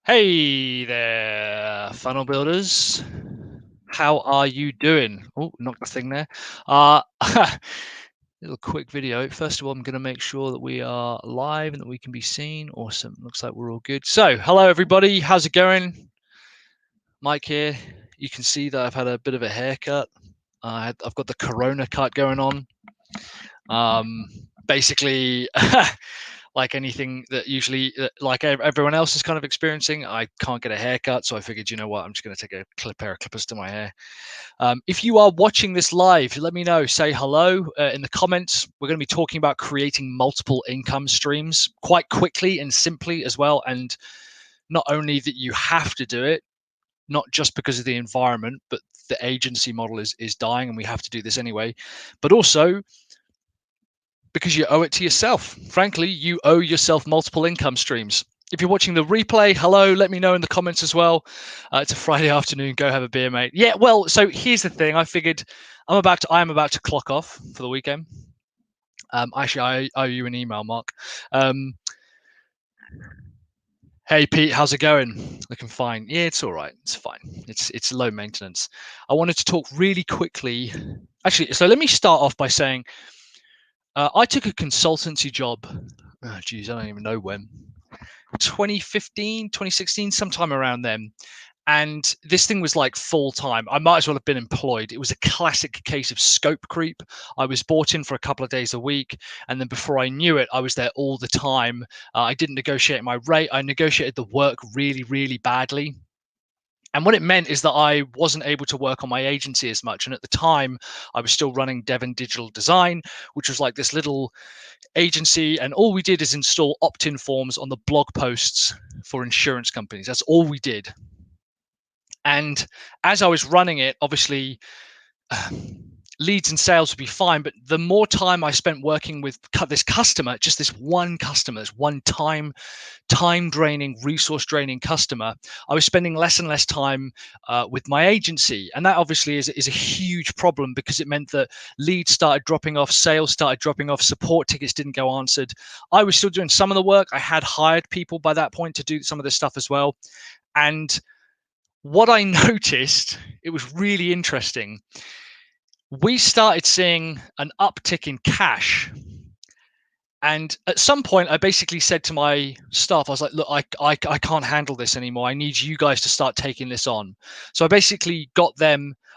Hey there, funnel builders. How are you doing? Oh, knocked the thing there. Uh, little quick video. First of all, I'm going to make sure that we are live and that we can be seen. Awesome. Looks like we're all good. So, hello everybody. How's it going? Mike here. You can see that I've had a bit of a haircut. I've got the Corona cut going on. Basically, like anything that usually, like everyone else is kind of experiencing, I can't get a haircut. So I figured, you know what, I'm just going to take a pair of clippers to my hair. If you are watching this live, let me know. Say hello in the comments. We're going to be talking about creating multiple income streams quite quickly and simply as well. And not only that you have to do it, not just because of the environment, but the agency model is dying and we have to do this anyway, but also because you owe it to yourself. Frankly, you owe yourself multiple income streams. If you're watching the replay, hello, let me know in the comments as well. It's a Friday afternoon. Go have a beer, mate. Yeah, well, so here's the thing. I figured I am about to clock off for the weekend. Actually, I owe you an email, Mark. Um, hey, Pete, how's it going? Looking fine. Yeah, it's all right. It's fine. It's low maintenance. I wanted to talk really quickly. Actually, so let me start off by saying I took a consultancy job. Oh, geez, I don't even know when. 2015, 2016, sometime around then. And this thing was like full time. I might as well have been employed. It was a classic case of scope creep. I was brought in for a couple of days a week. And then before I knew it, I was there all the time. I didn't negotiate my rate. I negotiated the work really, really badly. And what it meant is that I wasn't able to work on my agency as much. And at the time, I was still running Devon Digital Design, which was like this little agency. And all we did is install opt in forms on the blog posts for insurance companies. That's all we did. And as I was running it, obviously, leads and sales would be fine, but the more time I spent working with this customer, just this one customer, this one time draining, resource draining customer, I was spending less and less time with my agency. And that obviously is a huge problem because it meant that leads started dropping off, sales started dropping off, support tickets didn't go answered. I was still doing some of the work. I had hired people by that point to do some of this stuff as well. And what I noticed, it was really interesting. We started seeing an uptick in cash. And at some point, I basically said to my staff, I was like, look, I can't handle this anymore. I need you guys to start taking this on. So I basically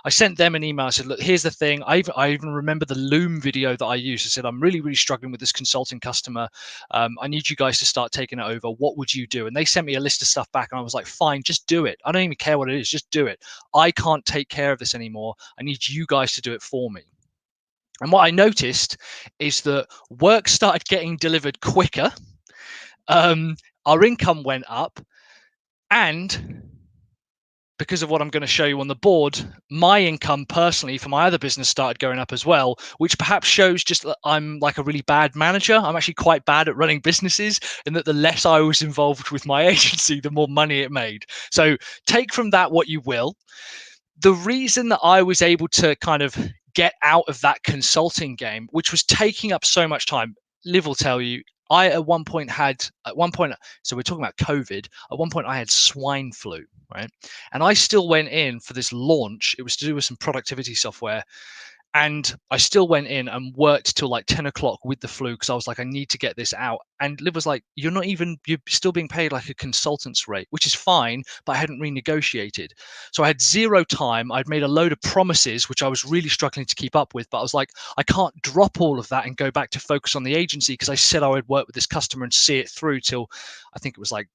I sent them an email. I said, look, here's the thing. I even remember the Loom video that I used. I said, I'm really, really struggling with this consulting customer. I need you guys to start taking it over. What would you do? And they sent me a list of stuff back. And I was like, fine, just do it. I don't even care what it is. Just do it. I can't take care of this anymore. I need you guys to do it for me. And what I noticed is that work started getting delivered quicker. Our income went up, and because of what I'm going to show you on the board, my income personally for my other business started going up as well, which perhaps shows just that I'm like a really bad manager. I'm actually quite bad at running businesses, and that the less I was involved with my agency, the more money it made. So take from that what you will. The reason that I was able to kind of get out of that consulting game, which was taking up so much time, Liv will tell you, at one point, so we're talking about COVID. At one point, I had swine flu, right? And I still went in for this launch. It was to do with some productivity software. And I still went in and worked till like 10 o'clock with the flu because I was like, I need to get this out. And Liv was like, you're still being paid like a consultant's rate, which is fine, but I hadn't renegotiated. So I had zero time. I'd made a load of promises, which I was really struggling to keep up with. But I was like, I can't drop all of that and go back to focus on the agency because I said I would work with this customer and see it through till I think it was like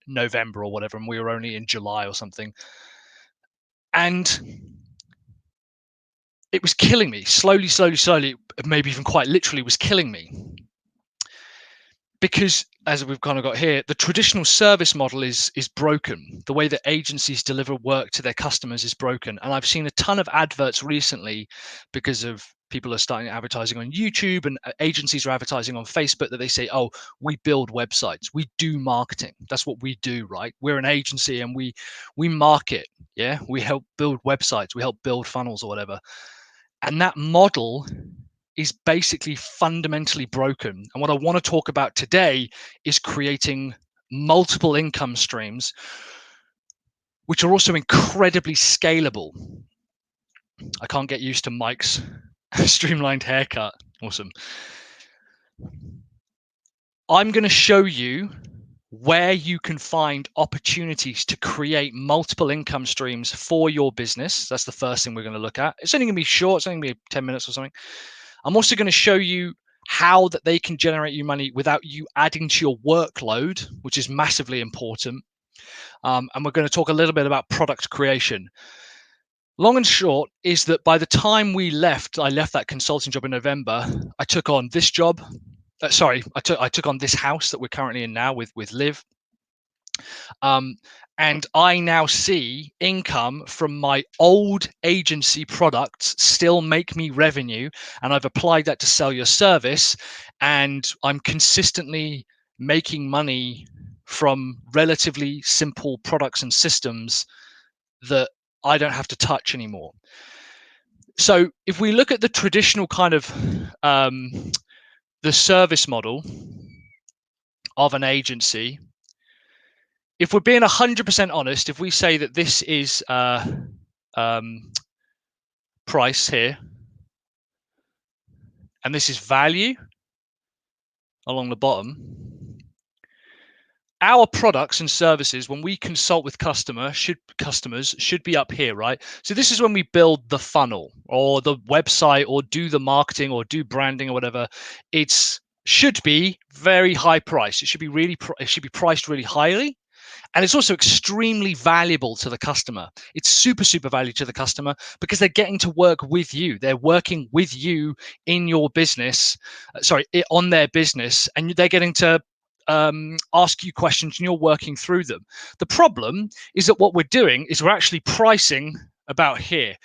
November or whatever. And we were only in July or something. And it was killing me slowly, maybe even quite literally was killing me. Because as we've kind of got here, the traditional service model is broken. The way that agencies deliver work to their customers is broken. And I've seen a ton of adverts recently because of people are starting advertising on YouTube, and agencies are advertising on Facebook that they say, oh, we build websites, we do marketing. That's what we do, right? We're an agency and we market. Yeah, we help build websites, we help build funnels or whatever. And that model is basically fundamentally broken. And what I want to talk about today is creating multiple income streams, which are also incredibly scalable. I can't get used to Mike's streamlined haircut. Awesome. I'm going to show you where you can find opportunities to create multiple income streams for your business. That's the first thing we're going to look at. It's only going to be short. It's only going to be 10 minutes or something. I'm also going to show you how that they can generate you money without you adding to your workload, which is massively important. And we're going to talk a little bit about product creation. Long and short is that by the time I left that consulting job in November, I took on this job. I took on this house that we're currently in now with Liv. And I now see income from my old agency products still make me revenue. And I've applied that to Sell Your Service. And I'm consistently making money from relatively simple products and systems that I don't have to touch anymore. So if we look at the traditional kind of the service model of an agency, if we're being 100% honest, if we say that this is price here, and this is value along the bottom, our products and services, when we consult with customers, should be up here, right? So this is when we build the funnel or the website or do the marketing or do branding or whatever. It should be very high price. It should be priced really highly. And it's also extremely valuable to the customer. It's super, super valuable to the customer because they're getting to work with you. They're working with you in your business, on their business, and they're getting to ask you questions and you're working through them. The problem is that what we're doing is we're actually pricing about here.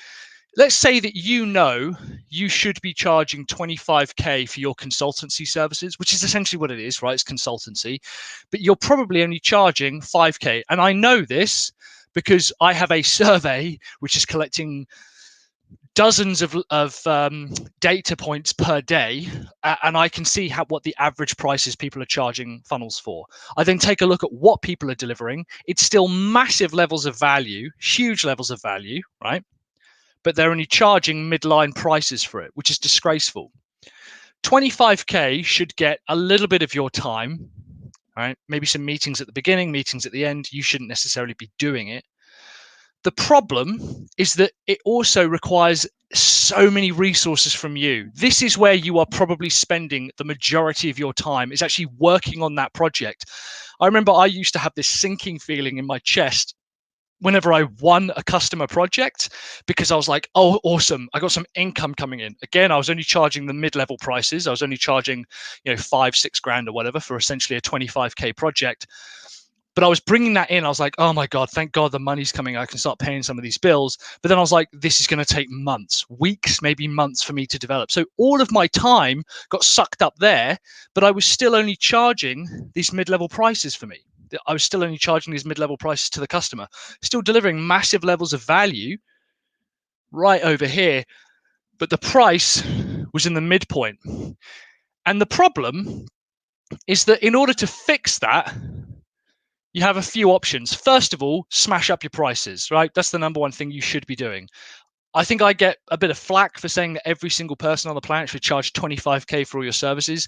Let's say that you should be charging 25K for your consultancy services, which is essentially what it is, right? It's consultancy, but you're probably only charging 5K. And I know this because I have a survey which is collecting dozens of data points per day, and I can see what the average prices people are charging funnels for. I then take a look at what people are delivering. It's still massive levels of value, huge levels of value, right? But they're only charging midline prices for it, which is disgraceful. 25K should get a little bit of your time, right? Maybe some meetings at the beginning, meetings at the end. You shouldn't necessarily be doing it. The problem is that it also requires so many resources from you. This is where you are probably spending the majority of your time, is actually working on that project. I remember I used to have this sinking feeling in my chest whenever I won a customer project, because I was like, oh, awesome, I got some income coming in. Again, I was only charging the mid-level prices. I was only charging, $5-6 grand or whatever for essentially a 25K project. But I was bringing that in. I was like, oh my God, thank God the money's coming. I can start paying some of these bills. But then I was like, this is going to take months, weeks, maybe months for me to develop. So all of my time got sucked up there, but I was still only charging these mid-level prices for me. I was still only charging these mid-level prices to the customer, still delivering massive levels of value right over here. But the price was in the midpoint. And the problem is that in order to fix that, you have a few options. First of all, smash up your prices, right? That's the number one thing you should be doing. I think I get a bit of flack for saying that every single person on the planet should charge 25K for all your services.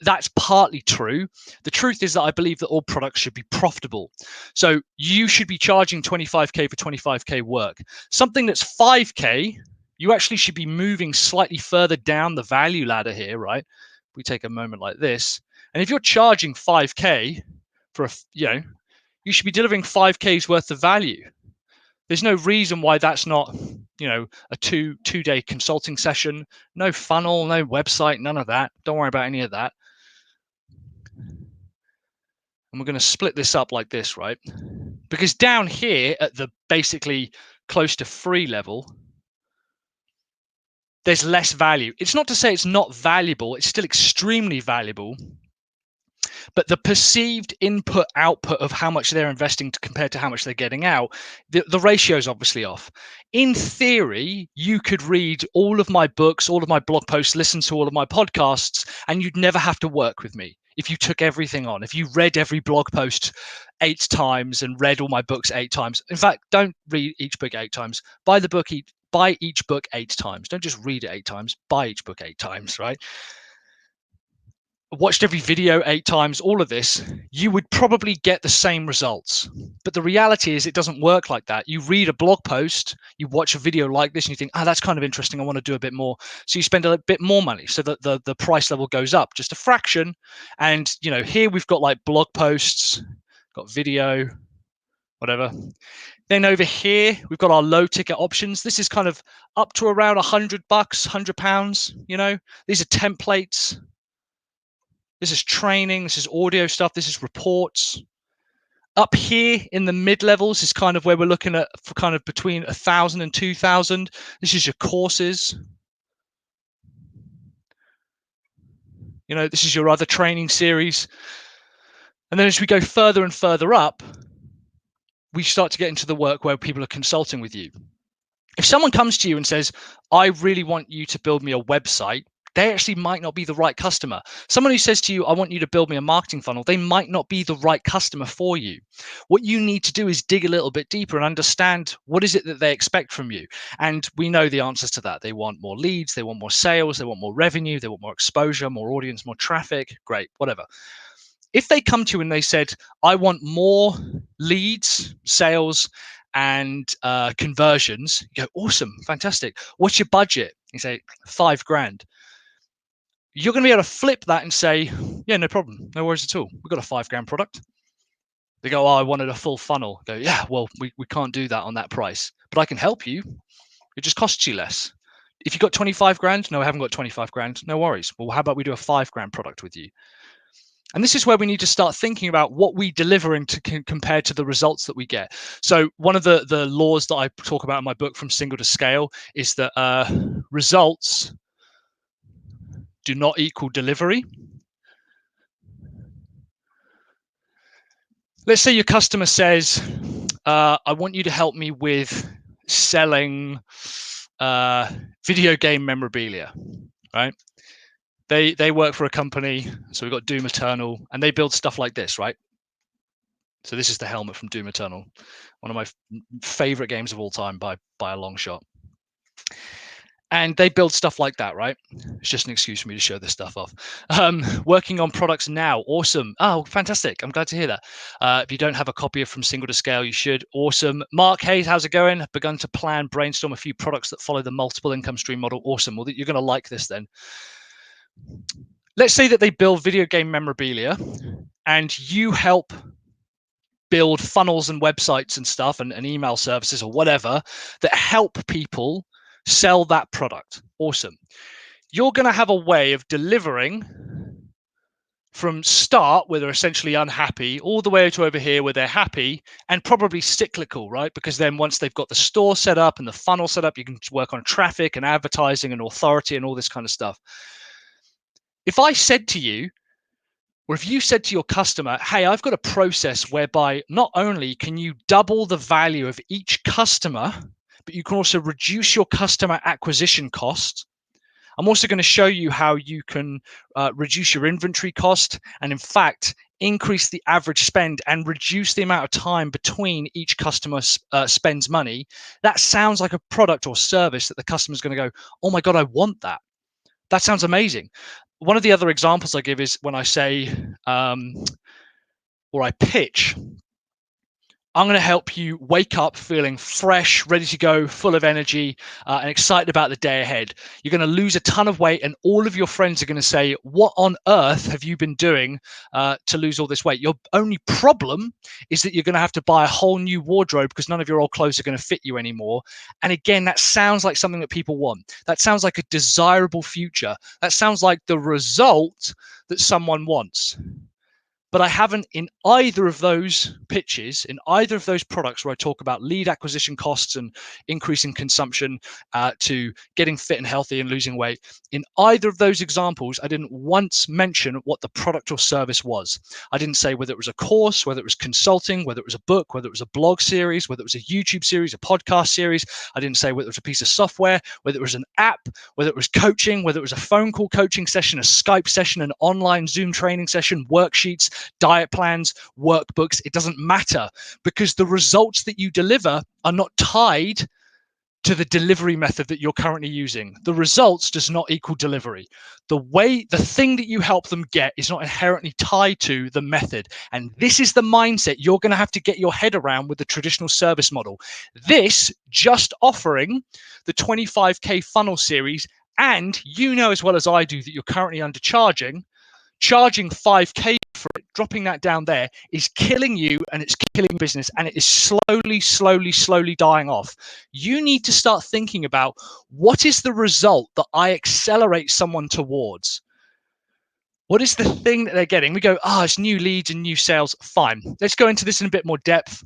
That's partly true. The truth is that I believe that all products should be profitable. So you should be charging 25K for 25K work. Something that's 5K, you actually should be moving slightly further down the value ladder here, right? If we take a moment like this, and if you're charging 5K for you should be delivering 5K's worth of value. There's no reason why that's not, a two-day consulting session, no funnel, no website, none of that. Don't worry about any of that. And we're going to split this up like this, right? Because down here at the basically close to free level, there's less value. It's not to say it's not valuable. It's still extremely valuable. But the perceived input output of how much they're investing compared to how much they're getting out, the ratio is obviously off. In theory, you could read all of my books, all of my blog posts, listen to all of my podcasts, and you'd never have to work with me. if you took everything on, if you read every blog post 8 times and read all my books 8 times. In fact, don't read each book 8 times. Buy each book 8 times. Don't just read it 8 times. Buy each book 8 times, right? Watched every video 8 times, all of this, you would probably get the same results. But the reality is it doesn't work like that. You read a blog post, you watch a video like this and you think, oh, that's kind of interesting. I want to do a bit more. So you spend a bit more money so that the price level goes up just a fraction. And, here we've got like blog posts, got video, whatever. Then over here, we've got our low ticket options. This is kind of up to around $100, £100. These are templates. This is training, this is audio stuff, this is reports. Up here in the mid levels is kind of where we're looking at for kind of between 1,000 and 2,000. This is your courses. This is your other training series. And then as we go further and further up, we start to get into the work where people are consulting with you. If someone comes to you and says, I really want you to build me a website, they actually might not be the right customer. Someone who says to you, I want you to build me a marketing funnel, they might not be the right customer for you. What you need to do is dig a little bit deeper and understand what is it that they expect from you. And we know the answers to that. They want more leads, they want more sales, they want more revenue, they want more exposure, more audience, more traffic, great, whatever. If they come to you and they said, I want more leads, sales, and conversions, you go, awesome, fantastic. What's your budget? You say, $5,000. You're going to be able to flip that and say, yeah, no problem, no worries at all. We've got a $5,000 product. They go, oh, I wanted a full funnel. Go, yeah, well, we can't do that on that price, but I can help you. It just costs you less. If you've got $25,000, no, I haven't got $25,000. No worries. Well, how about we do a $5,000 product with you? And this is where we need to start thinking about what we deliver and compared to the results that we get. So one of the laws that I talk about in my book, From Single to Scale, is that results do not equal delivery. Let's say your customer says, I want you to help me with selling video game memorabilia, right? They work for a company, so we've got Doom Eternal, and they build stuff like this, right? So this is the helmet from Doom Eternal, one of my favorite games of all time by a long shot. And they build stuff like that, right? It's just an excuse for me to show this stuff off. Working on products now, awesome. Oh, fantastic! I'm glad to hear that. If you don't have a copy of From Single to Scale, you should. Awesome. Mark Hayes, how's it going? I've begun to plan, brainstorm a few products that follow the multiple income stream model. Awesome. Well, you're going to like this then. Let's say that they build video game memorabilia, and you help build funnels and websites and stuff and email services or whatever that help people sell that product. Awesome. You're going to have a way of delivering from start where they're essentially unhappy all the way to over here where they're happy, and probably cyclical, right? Because then once they've got the store set up and the funnel set up, you can work on traffic and advertising and authority and all this kind of stuff. If I said to you, or if you said to your customer, hey, I've got a process whereby not only can you double the value of each customer, but you can also reduce your customer acquisition cost. I'm also going to show you how you can reduce your inventory cost and, in fact, increase the average spend and reduce the amount of time between each customer spends money. That sounds like a product or service that the customer's going to go, oh my God, I want that. That sounds amazing. One of the other examples I give is when I say, or I pitch, I'm going to help you wake up feeling fresh, ready to go, full of energy, and excited about the day ahead. You're going to lose a ton of weight, and all of your friends are going to say, what on earth have you been doing to lose all this weight? Your only problem is that you're going to have to buy a whole new wardrobe because none of your old clothes are going to fit you anymore. And again, that sounds like something that people want. That sounds like a desirable future. That sounds like the result that someone wants. But I haven't in either of those pitches, in either of those products where I talk about lead acquisition costs and increasing consumption to getting fit and healthy and losing weight, in either of those examples, I didn't once mention what the product or service was. I didn't say whether it was a course, whether it was consulting, whether it was a book, whether it was a blog series, whether it was a YouTube series, a podcast series. I didn't say whether it was a piece of software, whether it was an app, whether it was coaching, whether it was a phone call coaching session, a Skype session, an online Zoom training session, worksheets, diet plans, workbooks. It doesn't matter, because the results that you deliver are not tied to the delivery method that you're currently using. The results does not equal delivery. The thing that you help them get is not inherently tied to the method. And this is the mindset you're going to have to get your head around with the traditional service model. This just offering the 25K funnel series, and you know as well as I do that you're currently undercharging. Charging 5K for it, dropping that down there is killing you, and it's killing business, and it is slowly dying off. You need to start thinking about, what is the result that I accelerate someone towards? What is the thing that they're getting? We go, it's new leads and new sales. Fine. Let's go into this in a bit more depth.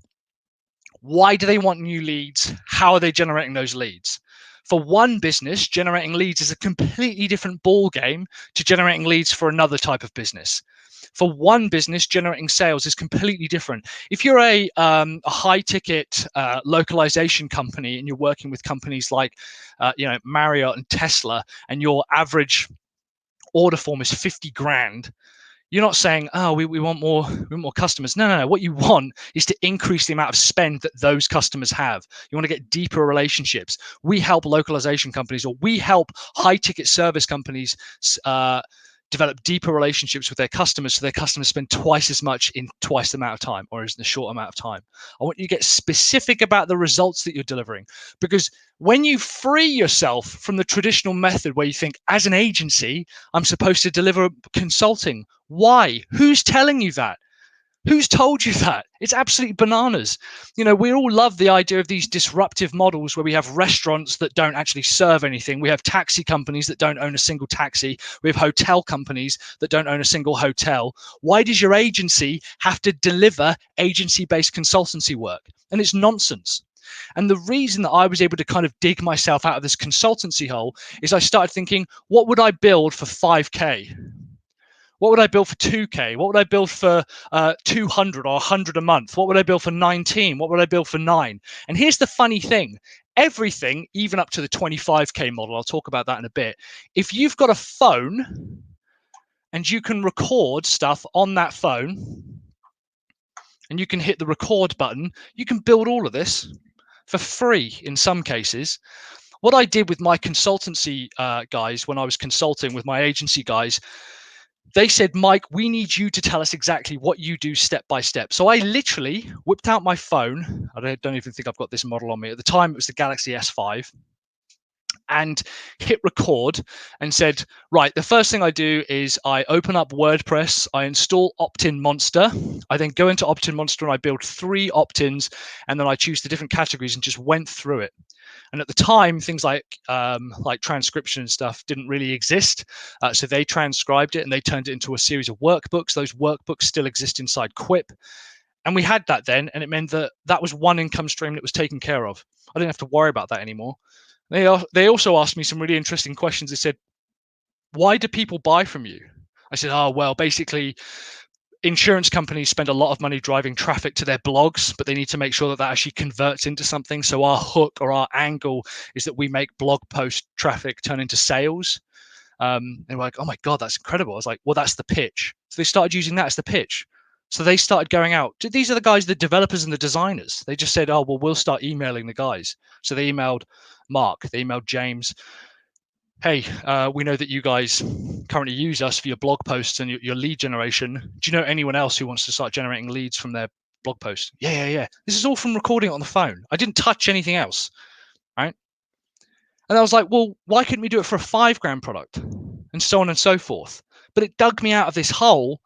Why do they want new leads? How are they generating those leads? For one business, generating leads is a completely different ball game to generating leads for another type of business. For one business, generating sales is completely different. If you're a high-ticket localization company and you're working with companies like Marriott and Tesla, and your average order form is 50 grand, you're not saying, we want more customers. No. What you want is to increase the amount of spend that those customers have. You want to get deeper relationships. We help localization companies, or we help high ticket service companies develop deeper relationships with their customers, so their customers spend twice as much in twice the amount of time, or in a short amount of time. I want you to get specific about the results that you're delivering, because when you free yourself from the traditional method where you think, as an agency, I'm supposed to deliver consulting. Why? Who's telling you that? Who's told you that? It's absolutely bananas. We all love the idea of these disruptive models where we have restaurants that don't actually serve anything. We have taxi companies that don't own a single taxi. We have hotel companies that don't own a single hotel. Why does your agency have to deliver agency-based consultancy work? And it's nonsense. And the reason that I was able to kind of dig myself out of this consultancy hole is I started thinking, what would I build for 5K? What would I build for 2K? What would I build for 200 or 100 a month? What would I build for 19? What would I build for 9? And here's the funny thing. Everything, even up to the 25K model, I'll talk about that in a bit. If you've got a phone and you can record stuff on that phone and you can hit the record button, you can build all of this for free in some cases. What I did with my consultancy guys, when I was consulting with my agency guys, they said, Mike, we need you to tell us exactly what you do step by step. So I literally whipped out my phone. I don't even think I've got this model on me. At the time, it was the Galaxy S5. And hit record and said, right, the first thing I do is I open up WordPress, I install Opt-in-Monster. I then go into Opt-in-Monster and I build 3 opt-ins, and then I choose the different categories and just went through it. And at the time, things like transcription and stuff didn't really exist. So they transcribed it and they turned it into a series of workbooks. Those workbooks still exist inside Quip. And we had that then, and it meant that that was one income stream that was taken care of. I didn't have to worry about that anymore. They also asked me some really interesting questions. They said, why do people buy from you? I said, well, basically, insurance companies spend a lot of money driving traffic to their blogs, but they need to make sure that that actually converts into something. So our hook or our angle is that we make blog post traffic turn into sales. And we're like, oh my God, that's incredible. I was like, well, that's the pitch. So they started using that as the pitch. So they started going out. These are the guys, the developers and the designers. They just said, we'll start emailing the guys. So they emailed Mark, they emailed James. Hey, we know that you guys currently use us for your blog posts and your lead generation. Do you know anyone else who wants to start generating leads from their blog post? Yeah. This is all from recording it on the phone. I didn't touch anything else, right? And I was like, well, why couldn't we do it for a $5,000 product? And so on and so forth. But it dug me out of this hole.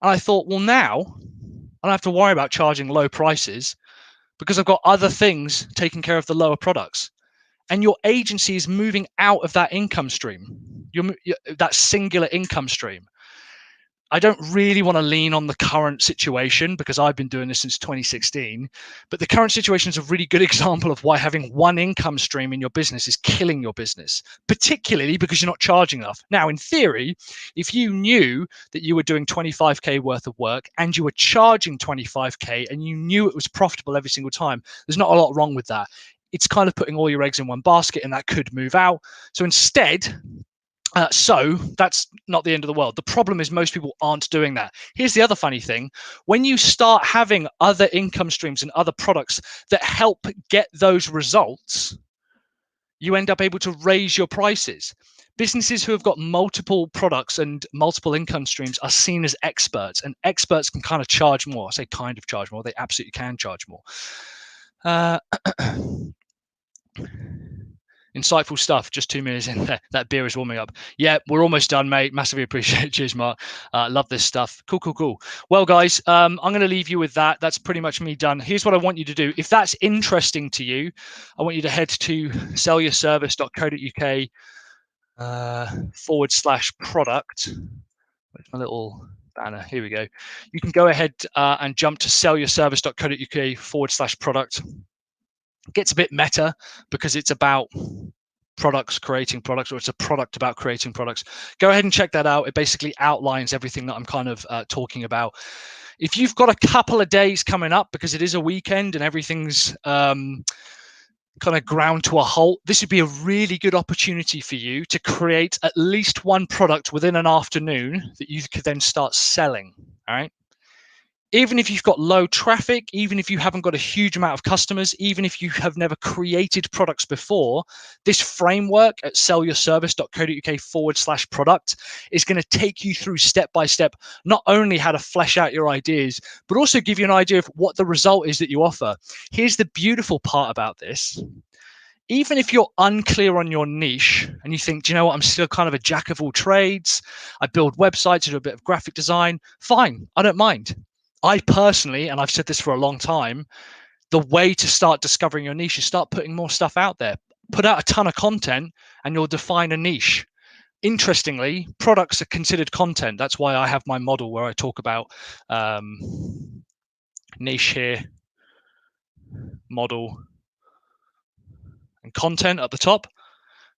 And I thought, well, now I don't have to worry about charging low prices because I've got other things taking care of the lower products. And your agency is moving out of that income stream, that singular income stream. I don't really want to lean on the current situation because I've been doing this since 2016. But the current situation is a really good example of why having one income stream in your business is killing your business, particularly because you're not charging enough. Now, in theory, if you knew that you were doing 25K worth of work and you were charging 25K and you knew it was profitable every single time, there's not a lot wrong with that. It's kind of putting all your eggs in one basket, and that could move out. So instead, so that's not the end of the world. The problem is most people aren't doing that. Here's the other funny thing. When you start having other income streams and other products that help get those results, you end up able to raise your prices. Businesses who have got multiple products and multiple income streams are seen as experts, and experts can kind of charge more. I say kind of charge more. They absolutely can charge more. Insightful stuff. Just 2 minutes in there. That beer is warming up. Yeah, we're almost done, mate. Massively appreciate it. Cheers, Mark. Love this stuff. Cool. Well, guys, I'm going to leave you with that. That's pretty much me done. Here's what I want you to do. If that's interesting to you, I want you to head to sellyourservice.co.uk/product. Where's my little banner? Here we go. You can go ahead and jump to sellyourservice.co.uk/product. It gets a bit meta because it's about products, creating products, or it's a product about creating products. Go ahead and check that out. It basically outlines everything that I'm kind of talking about. If you've got a couple of days coming up, because it is a weekend and everything's kind of ground to a halt, this would be a really good opportunity for you to create at least one product within an afternoon that you could then start selling. All right. Even if you've got low traffic, even if you haven't got a huge amount of customers, even if you have never created products before, this framework at sellyourservice.co.uk/product is going to take you through step by step, not only how to flesh out your ideas, but also give you an idea of what the result is that you offer. Here's the beautiful part about this. Even if you're unclear on your niche and you think, do you know what, I'm still kind of a jack of all trades, I build websites, I do a bit of graphic design, fine, I don't mind. I personally, and I've said this for a long time, the way to start discovering your niche is start putting more stuff out there. Put out a ton of content and you'll define a niche. Interestingly, products are considered content. That's why I have my model where I talk about niche here, model, and content at the top.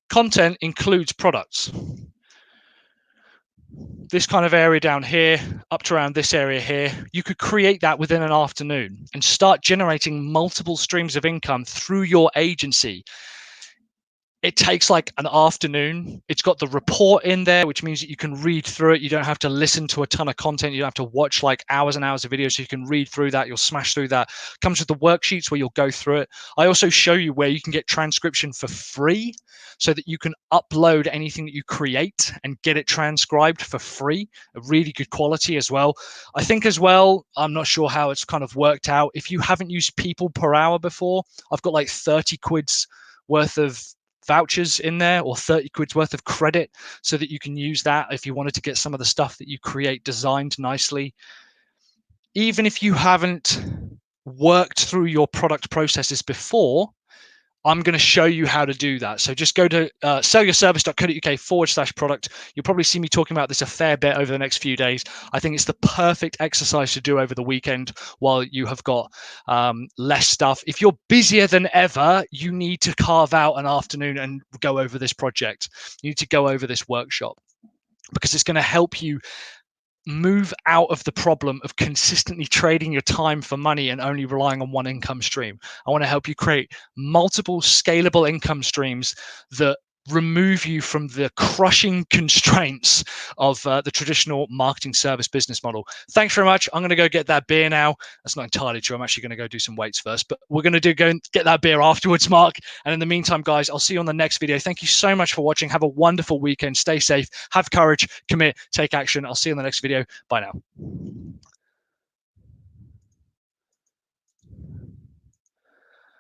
Content includes products. This kind of area down here, up to around this area here, you could create that within an afternoon and start generating multiple streams of income through your agency. It takes like an afternoon. It's got the report in there, which means that you can read through it. You don't have to listen to a ton of content. You don't have to watch like hours and hours of videos. So you can read through that. You'll smash through that. Comes with the worksheets where you'll go through it. I also show you where you can get transcription for free so that you can upload anything that you create and get it transcribed for free. A really good quality as well. I think as well, I'm not sure how it's kind of worked out. If you haven't used people per hour before, I've got like 30 quid's worth of vouchers in there, or 30 quid's worth of credit, so that you can use that if you wanted to get some of the stuff that you create designed nicely. Even if you haven't worked through your product processes before, I'm going to show you how to do that. So just go to sellyourservice.co.uk/product. You'll probably see me talking about this a fair bit over the next few days. I think it's the perfect exercise to do over the weekend while you have got less stuff. If you're busier than ever, you need to carve out an afternoon and go over this project. You need to go over this workshop because it's going to help you move out of the problem of consistently trading your time for money and only relying on one income stream. I want to help you create multiple scalable income streams that remove you from the crushing constraints of the traditional marketing service business model. Thanks very much. I'm going to go get that beer now. That's not entirely true. I'm actually going to go do some weights first, but we're going to go and get that beer afterwards, Mark. And in the meantime, guys, I'll see you on the next video. Thank you so much for watching. Have a wonderful weekend. Stay safe, have courage, commit, take action. I'll see you in the next video. Bye now.